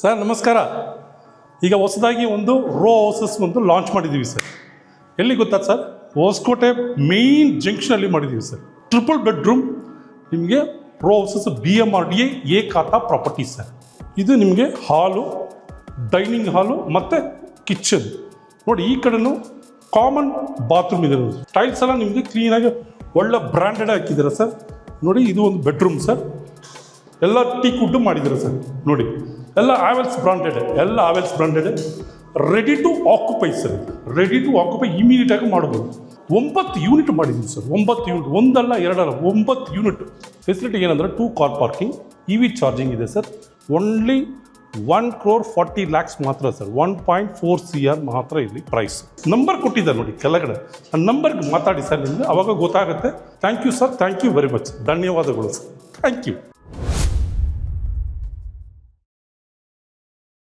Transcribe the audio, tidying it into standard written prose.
Sir ನಮಸ್ಕಾರ. ಈಗ ಹೊಸದಾಗಿ ಒಂದು ರೋ ಹೌಸಸ್ ಒಂದು ಲಾಂಚ್ ಮಾಡಿದ್ದೀವಿ ಸರ್. ಎಲ್ಲಿ ಗೊತ್ತಾ ಸರ್? ಹೊಸಕೋಟೆ ಮೇನ್ ಜಂಕ್ಷನಲ್ಲಿ ಮಾಡಿದ್ದೀವಿ ಸರ್. ಟ್ರಿಪಲ್ ಬೆಡ್ರೂಮ್ ನಿಮಗೆ ರೋ ಹೌಸಸ್ BMRDA ಎ ಖಾತಾ ಪ್ರಾಪರ್ಟೀಸ್ ಸರ್. ಇದು ನಿಮಗೆ ಹಾಲು, ಡೈನಿಂಗ್ ಹಾಲು ಮತ್ತು ಕಿಚನ್ ನೋಡಿ. ಈ ಕಡೆನೂ ಕಾಮನ್ ಬಾತ್ರೂಮ್ ಇದೆ. ಟೈಲ್ಸ್ ಎಲ್ಲ ನಿಮಗೆ ಕ್ಲೀನಾಗಿ ಒಳ್ಳೆ ಬ್ರ್ಯಾಂಡೆಡ್ ಹಾಕಿದ್ದೀರಾ ಸರ್. ನೋಡಿ ಇದು ಒಂದು ಬೆಡ್ರೂಮ್ ಸರ್. ಎಲ್ಲ ಟೀಕ್ ವುಡ್ ಮಾಡಿದ್ದೀರಾ ಸರ್. ನೋಡಿ ಎಲ್ಲ ಆವೆಲ್ಸ್ ಬ್ರಾಂಡೆಡ್, ರೆಡಿ ಟು ಆಕ್ಯುಪೈ ಸರ್. ರೆಡಿ ಟು ಆಕ್ಯುಪೈ ಇಮಿಡಿಯೇಟಾಗಿ ಮಾಡ್ಬೋದು. 9 ಯೂನಿಟ್ ಮಾಡಿದ್ದೀವಿ ಸರ್. 9 ಯೂನಿಟ್, ಒಂದಲ್ಲ ಎರಡಲ್ಲ, 9 ಯೂನಿಟ್. ಫೆಸಿಲಿಟಿ ಏನಂದರೆ 2 ಕಾರ್ ಪಾರ್ಕಿಂಗ್, EV ಚಾರ್ಜಿಂಗ್ ಇದೆ ಸರ್. ಓನ್ಲಿ 1,40,00,000 ಮಾತ್ರ ಸರ್. 1.4 CR ಮಾತ್ರ ಇಲ್ಲಿ ಪ್ರೈಸ್. ನಂಬರ್ ಕೊಟ್ಟಿದ್ದಾರೆ ನೋಡಿ ಕೆಳಗಡೆ, ಆ ನಂಬರ್ಗೆ ಮಾತಾಡಿ ಸರ್. ನಿಮಗೆ ಅವಾಗ ಗೊತ್ತಾಗುತ್ತೆ. Thank you sir, thank you very much. ಧನ್ಯವಾದಗಳು ಸರ್. Thank you.